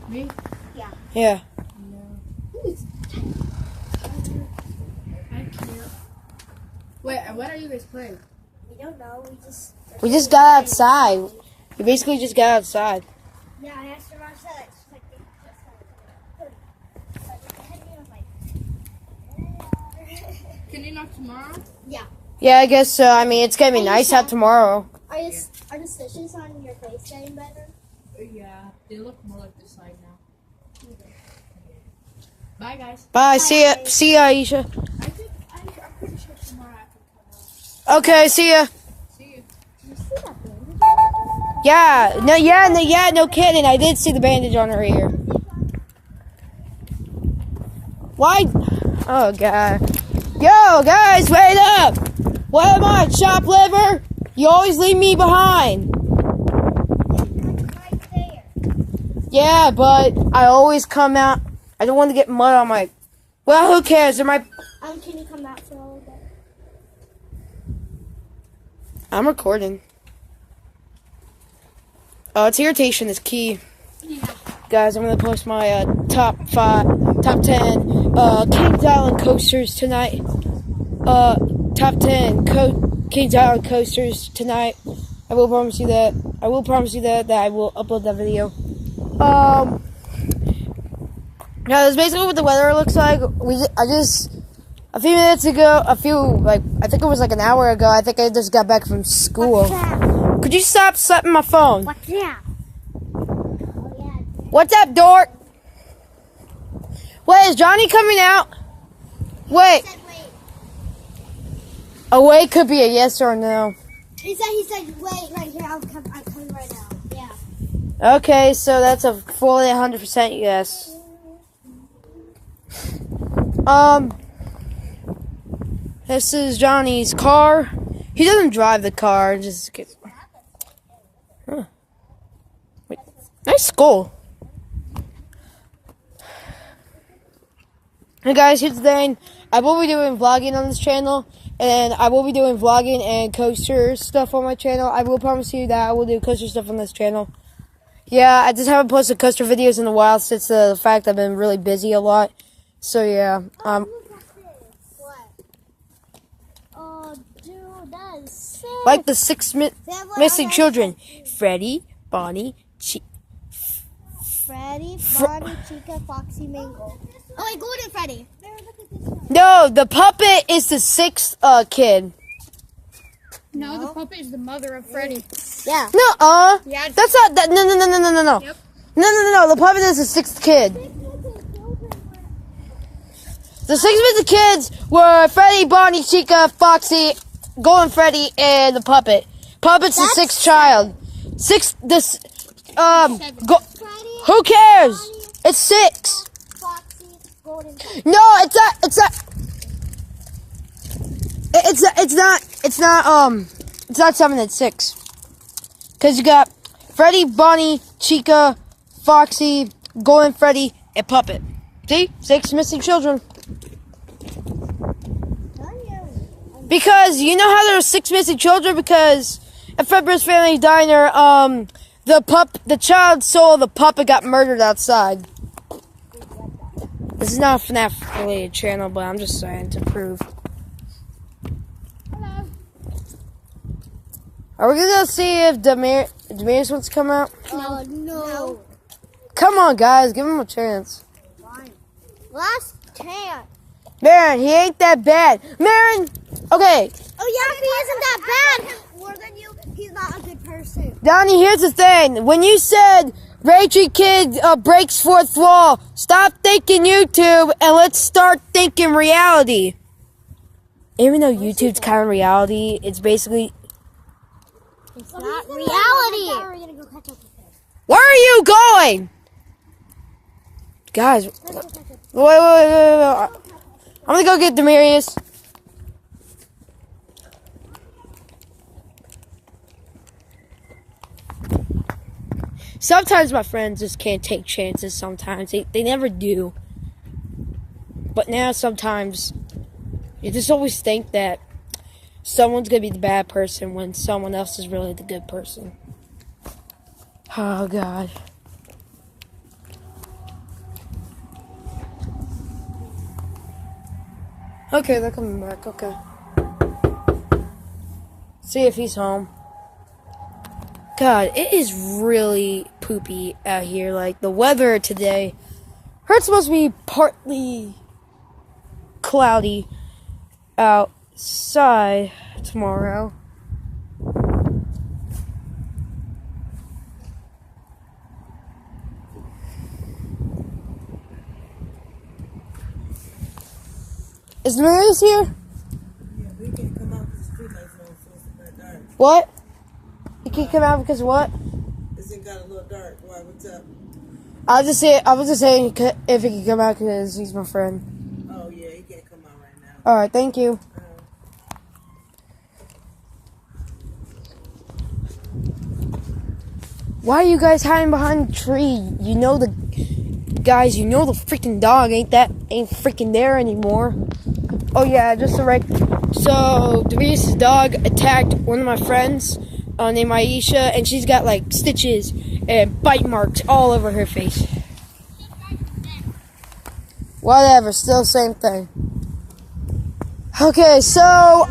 Me? Yeah. Yeah. No. I can't. Wait, what are you guys playing? We don't know. We just got outside. We basically just got outside. Yeah, I asked her outside. She's like, Can you knock tomorrow? Yeah, I guess so. I mean, it's gonna be nice out tomorrow. Are the stitches on your face getting better? Yeah, they look more like this side now. Bye, guys. Bye. See ya. See ya, Aisha. I think I'm pretty sure tomorrow I can come out. Okay. See ya. See you. Did you see that bandage? Yeah. No kidding. I did see the bandage on her ear. Why? Oh god. Yo, guys, wait up! What am I, shoplifter? You always leave me behind. Right there. Yeah, but I always come out. I don't want to get mud on my. Well, who cares? They're my. Can you come out for a little bit? I'm recording. It's irritation is key. Guys, I'm gonna post my top 10 Kings Island coasters tonight. Top 10 Kings Island coasters tonight. I will promise you that. I will upload that video. Yeah, that's basically what the weather looks like. A few minutes ago, I think it was like an hour ago, I think I just got back from school. What's that? Could you stop slapping my phone? What's that? Oh, yeah. What's up, dork? Wait, is Johnny coming out? Wait. He said wait. A wait could be a yes or a no. He said wait right here. I'm coming right now. Yeah. Okay, so that's a fully 100% yes. This is Johnny's car. He doesn't drive the car. Just get. Huh. Wait, nice skull. Hey guys, here's the thing. I will be doing vlogging on this channel, and I will be doing vlogging and coaster stuff on my channel. I will promise you that I will do coaster stuff on this channel. Yeah, I just haven't posted coaster videos in a while since the fact I've been really busy a lot. So yeah, What? Oh, dude, that is sick. like the six missing children, Freddy, Bonnie, Freddy, Bonnie, Chica, Foxy, Mango. Oh, wait, Golden Freddy. No, the puppet is the sixth kid. No, the puppet is the mother of Freddy. Yeah. No, Yeah. that's not that. No. Yep. No. The puppet is the sixth kid. The six missing kids were Freddy, Bonnie, Chica, Foxy, Golden Freddy, and the puppet. Puppet's the sixth child. Who cares? It's six. Foxy, Golden Freddy. No, it's not 7, it's 6. Cause you got Freddy, Bonnie, Chica, Foxy, Golden Freddy, and Puppet. See? 6 missing children. Because you know how there are 6 missing children? Because at Fredbear's Family Diner, the child soul of the puppet got murdered outside. This is not a FNAF related channel, but I'm just saying to prove. Hello. Are we gonna see if Demiris wants to come out? No. Come on, guys, give him a chance. Fine. Last chance. Marin, he ain't that bad. Marin, okay, Oh, yeah, if he isn't that bad. More than you, he's not a good person. Donnie, here's the thing. When you said Raging Kid breaks fourth wall, stop thinking YouTube and let's start thinking reality. Even though YouTube's kind of reality, it's basically... It's not reality. Where are you going? Guys, wait. I'm gonna go get Demarius. Sometimes my friends just can't take chances sometimes. They never do. But now sometimes you just always think that someone's gonna be the bad person when someone else is really the good person. Oh God. Okay, they're coming back. Okay. See if he's home. God, it is really poopy out here. Like, the weather today. It's supposed to be partly cloudy outside tomorrow. Is Marius here? Yeah, we can't come out because the street lights on, so it's a bit dark. What? You can't come out because what? It's got a little dark. Why? What's up? I was just saying if he could come out because he's my friend. Oh, yeah, he can't come out right now. Alright, thank you. Why are you guys hiding behind the tree? You know the guys, you know the freaking dog ain't freaking there anymore. Oh yeah, just to so Darius' dog attacked one of my friends named Aisha, and she's got like stitches and bite marks all over her face. Whatever, still same thing. Okay, so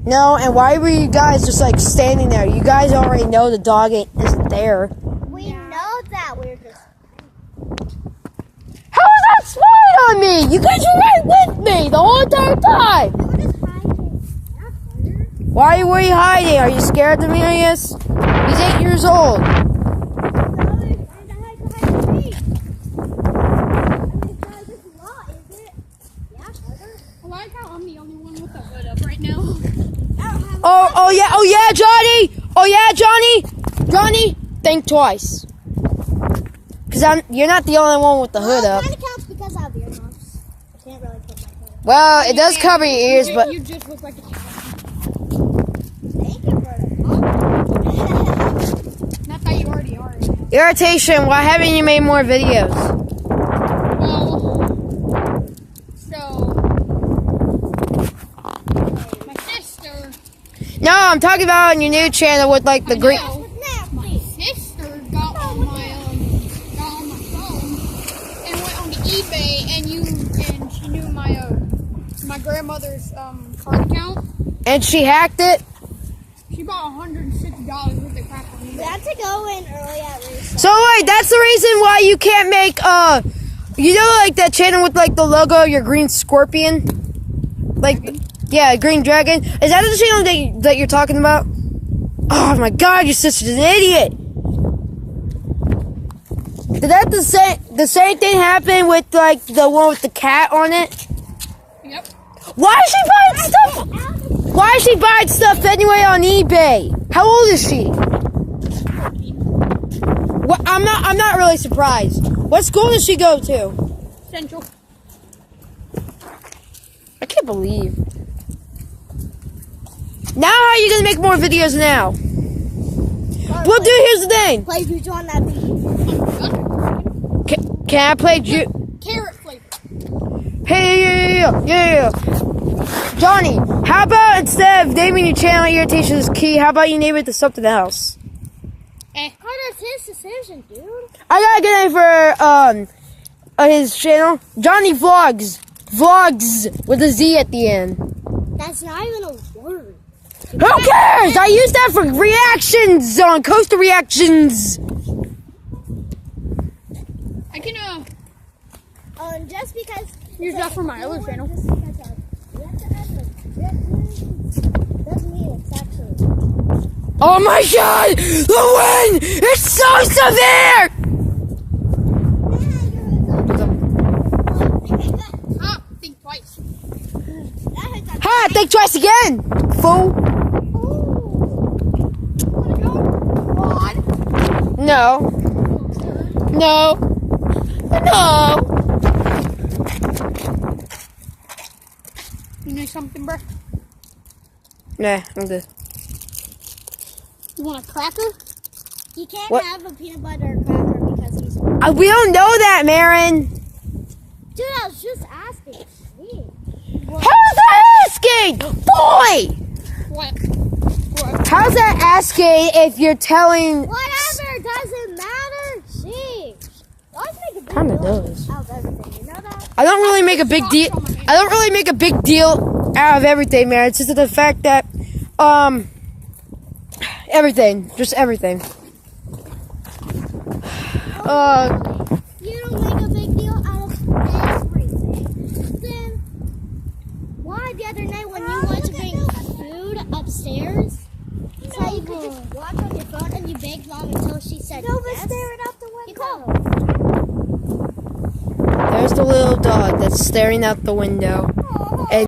no, and why were you guys just like standing there? You guys already know the dog isn't there. We know that. We're just. How was that spying on me? You guys were right with me the whole entire time. We were just hiding. Yeah, Carter. Why were you hiding? Are you scared of me, I guess? He's 8 years old. No, we're trying to hide behind the tree. I mean, guys, it's not, is it? Yeah, Carter. I like how I'm the only one with the hood up right now. Oh yeah, Johnny! Oh yeah, Johnny! Johnny, think twice. Cause you're not the only one with the hood up. It kind of counts because I have earmuffs. I can't really put my hood up. Well, it does cover your ears, but You just look like a cat. Thank you for the Not that you already are. irritation. Why haven't you made more videos? Well, so my sister. No, I'm talking about on your new channel with like the I green. know, my sister got on my phone and went on to eBay and she knew my grandmother's card account. And she hacked it. She bought $160 worth of crap on We eBay. have to go in early at least. So wait, that's the reason why you can't make you know, like that channel with like the logo of your green scorpion, like yeah, green dragon. Is that the channel that you're talking about? Oh my God, your sister's an idiot. Did that the same thing happen with like the one with the cat on it? Yep. Why is she buying stuff? Why is she buying stuff anyway on eBay? How old is she? What, I'm not really surprised. What school does she go to? Central. I can't believe. Now how are you gonna make more videos now? Well, dude, here's the thing. Play Juju on that beat. Can I play Carrot flavor. Hey, yeah. Johnny, how about instead of naming your channel Irritation is Key, how about you name it to something else? Carter's his decision, dude. I gotta get it for his channel, Johnny Vlogs. Vlogs with a Z at the end. That's not even a word. Who cares? I use that for reactions on Coaster Reactions. I can Just because. use that for my other channel. Just because we have to add like reactions doesn't mean it's actually. Oh my God! The wind! It's so severe! Think twice. Ha! Think twice again, fool. No. You need something, bro? Nah, I'm good. You want a cracker? He can't What? have a peanut butter cracker because he's. We don't know that, Marin. Dude, I was just asking. Jeez. How's that asking? Boy! What? How's that asking if you're telling... Whatever, doesn't matter. Jeez. Always make a big Kinda deal does. out of everything. You know that? I don't really make a big deal. I don't really make a big deal out of everything, man. It's just the fact that, everything, just everything. You don't make a big deal out of everything. Then why the other night when you went to bring food upstairs, so you could just watch on your phone and you begged Mom until she said yes? Staring out the window. There's the little dog that's staring out the window.